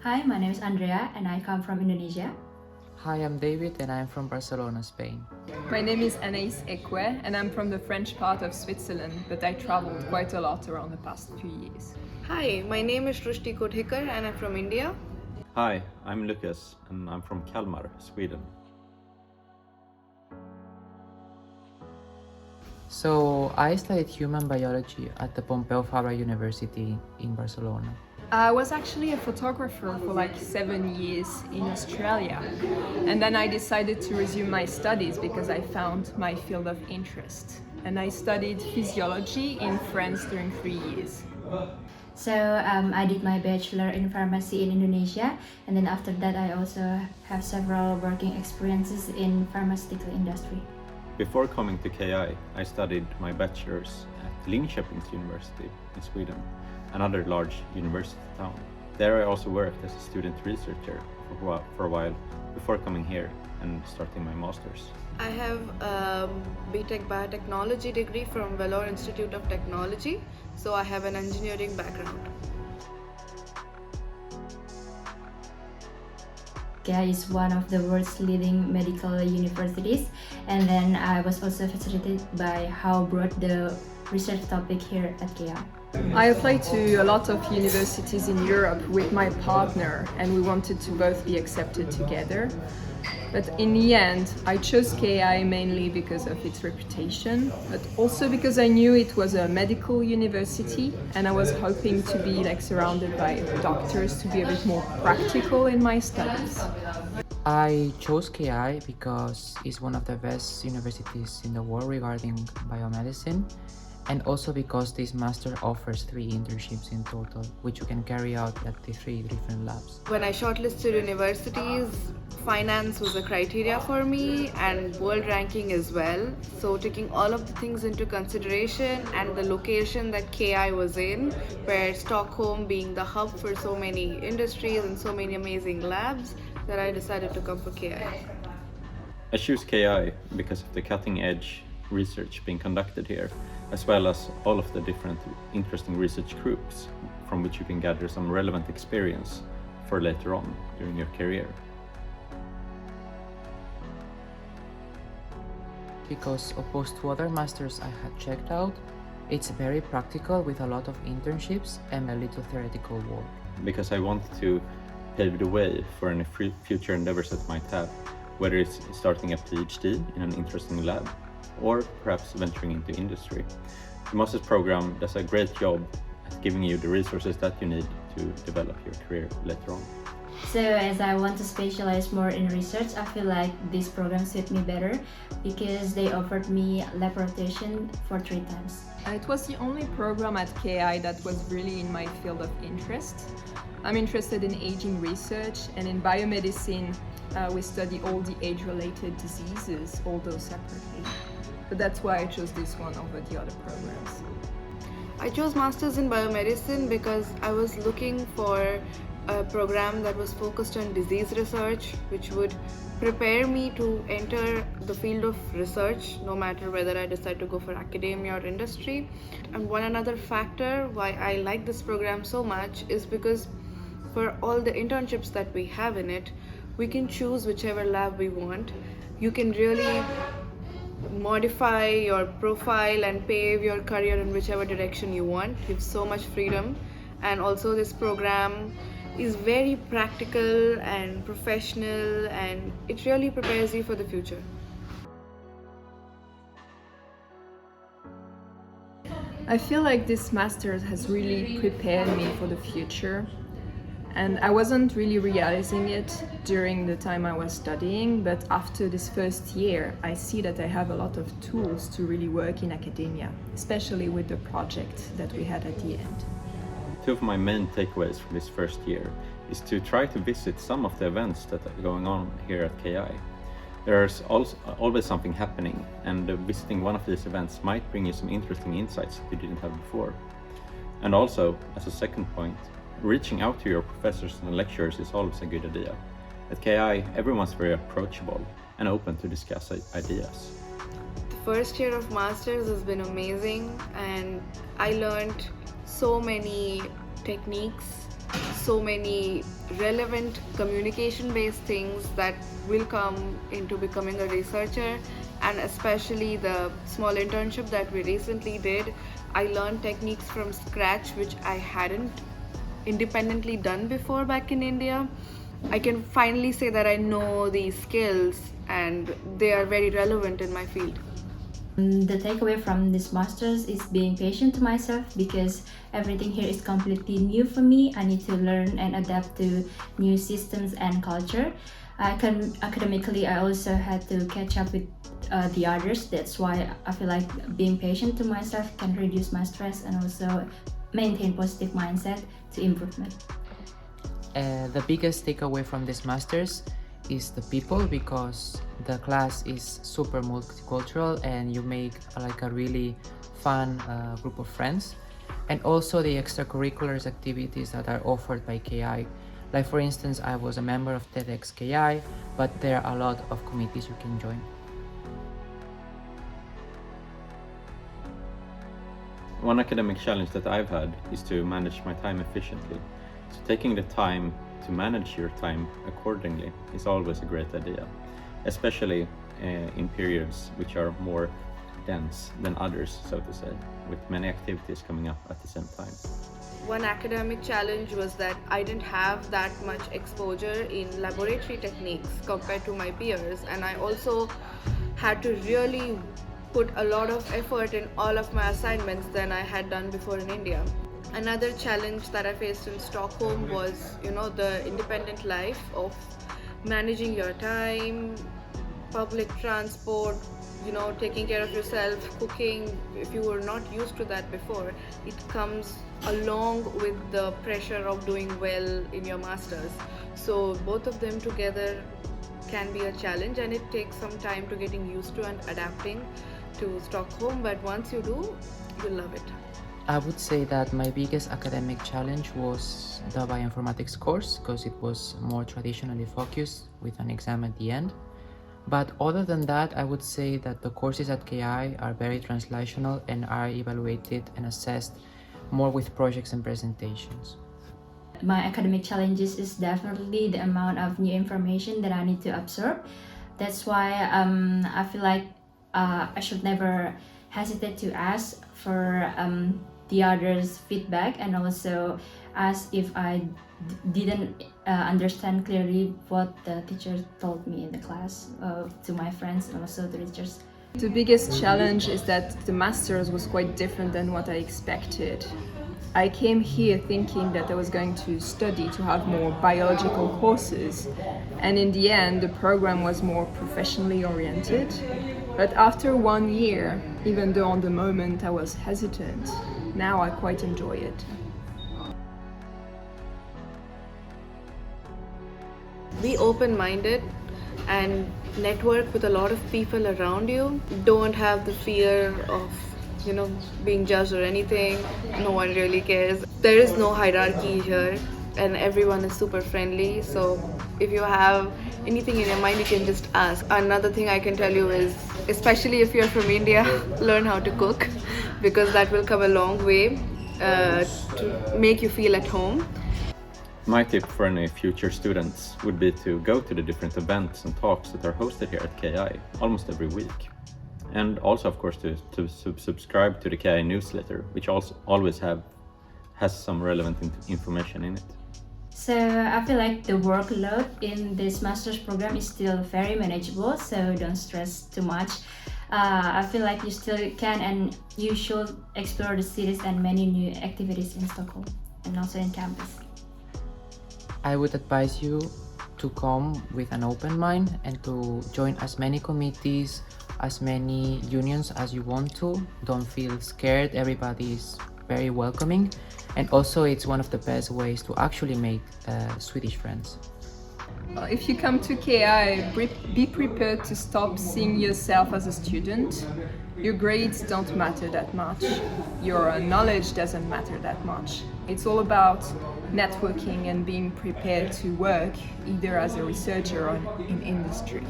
Hi, my name is Andrea and I come from Indonesia. Hi, I'm David and I'm from Barcelona, Spain. My name is Anaïs and I'm from the French part of Switzerland, but I traveled quite a lot around the past few years. Hi, my name is Shrushti and I'm from India. Hi, I'm Lukas and I'm from Kalmar, Sweden. So, I studied human biology at the Pompeu Fabra University in Barcelona. I was actually a photographer for like 7 years in Australia, and then I decided to resume my studies because I found my field of interest. And I studied physiology in France during 3 years. So I did my bachelor in pharmacy in Indonesia, and then after that I also have several working experiences in pharmaceutical industry. Before coming to KI, I studied my bachelor's at Linköpings University in Sweden, another large university town. There I also worked as a student researcher for a while before coming here and starting my master's. I have a BTech Biotechnology degree from Vellore Institute of Technology, so I have an engineering background. KI is one of the world's leading medical universities, and then I was also fascinated by how broad the research topic here at KI. I applied to a lot of universities in Europe with my partner, and we wanted to both be accepted together. But in the end, I chose KI mainly because of its reputation, but also because I knew it was a medical university and I was hoping to be surrounded by doctors to be a bit more practical in my studies. I chose KI because it's one of the best universities in the world regarding biomedicine, and also because this master offers 3 internships in total, which you can carry out at the 3 different labs. When I shortlisted universities, finance was a criteria for me and world ranking as well. So taking all of the things into consideration and the location that KI was in, where Stockholm being the hub for so many industries and so many amazing labs, that I decided to come for KI. I choose KI because of the cutting edge research being conducted here, as well as all of the different interesting research groups from which you can gather some relevant experience for later on during your career. Because opposed to other masters I had checked out, it's very practical with a lot of internships and a little theoretical work. Because I want to pave the way for any future endeavors that I might have, whether it's starting a PhD in an interesting lab or perhaps venturing into industry. The master's program does a great job at giving you the resources that you need to develop your career later on. So as I want to specialize more in research, I feel like this program suit me better because they offered me lab rotation for 3 times. It was the only program at KI that was really in my field of interest. I'm interested in aging research, and in biomedicine we study all the age-related diseases, although separately. But that's why I chose this one over the other programs. I chose Masters in Biomedicine because I was looking for a program that was focused on disease research, which would prepare me to enter the field of research, no matter whether I decide to go for academia or industry. And one another factor why I like this program so much is because for all the internships that we have in it, we can choose whichever lab we want. You can really modify your profile and pave your career in whichever direction you want. You have so much freedom, and also this program is very practical and professional, and it really prepares you for the future. I feel like this master's has really prepared me for the future, and I wasn't really realizing it during the time I was studying, but after this first year I see that I have a lot of tools to really work in academia, especially with the project that we had at the end. 2 of my main takeaways from this first year is to try to visit some of the events that are going on here at KI. There's always something happening, and visiting one of these events might bring you some interesting insights that you didn't have before. And also, as a second point, reaching out to your professors and lecturers is always a good idea. At KI, everyone's very approachable and open to discuss ideas. The first year of Masters has been amazing, and I learned so many techniques so many relevant communication-based things that will come into becoming a researcher, and especially the small internship that we recently did. I learned techniques from scratch which I hadn't independently done before back in India. I can finally say that I know these skills and they are very relevant in my field. The takeaway from this master's is being patient to myself, because everything here is completely new for me. I need to learn and adapt to new systems and culture. Academically, I also had to catch up with the others. That's why I feel like being patient to myself can reduce my stress and also maintain positive mindset to improvement. The biggest takeaway from this master's is the people, because the class is super multicultural and you make like a really fun group of friends, and also the extracurriculars activities that are offered by KI. Like for instance, I was a member of THANKS KI, but there are a lot of committees you can join. One academic challenge that I've had is to manage my time efficiently. So taking the time to manage your time accordingly is always a great idea, especially in periods which are more dense than others, so to say, with many activities coming up at the same time. One academic challenge was that I didn't have that much exposure in laboratory techniques compared to my peers, and I also had to really put a lot of effort in all of my assignments than I had done before in India. Another challenge that I faced in Stockholm was, the independent life of managing your time, public transport, taking care of yourself, cooking. If you were not used to that before, it comes along with the pressure of doing well in your masters. So both of them together can be a challenge, and it takes some time to getting used to and adapting to Stockholm, but once you do, you'll love it. I would say that my biggest academic challenge was the bioinformatics course, because it was more traditionally focused with an exam at the end. But other than that, I would say that the courses at KI are very translational and are evaluated and assessed more with projects and presentations. My academic challenges is definitely the amount of new information that I need to absorb. That's why I feel like I should never hesitate to ask for the others' feedback, and also ask if I didn't understand clearly what the teacher told me in the class, to my friends and also the teachers. The biggest challenge is that the master's was quite different than what I expected. I came here thinking that I was going to study to have more biological courses, and in the end the program was more professionally oriented. But after 1 year, even though on the moment I was hesitant, now I quite enjoy it. Be open-minded and network with a lot of people around you. Don't have the fear of being judged or anything. No one really cares. There is no hierarchy here, and everyone is super friendly. So if you have anything in your mind, you can just ask. Another thing I can tell you is, especially if you're from India, learn how to cook, because that will come a long way to make you feel at home. My tip for any future students would be to go to the different events and talks that are hosted here at KI almost every week. And also, of course, to subscribe to the KI newsletter, which also always has some relevant information in it. So I feel like the workload in this master's program is still very manageable, so don't stress too much. I feel like you still can and you should explore the cities and many new activities in Stockholm and also in campus. I would advise you to come with an open mind and to join as many committees, as many unions as you want to. Don't feel scared, everybody is very welcoming, and also it's one of the best ways to actually make Swedish friends. If you come to KI, be prepared to stop seeing yourself as a student. Your grades don't matter that much. Your knowledge doesn't matter that much. It's all about networking and being prepared to work either as a researcher or in industry.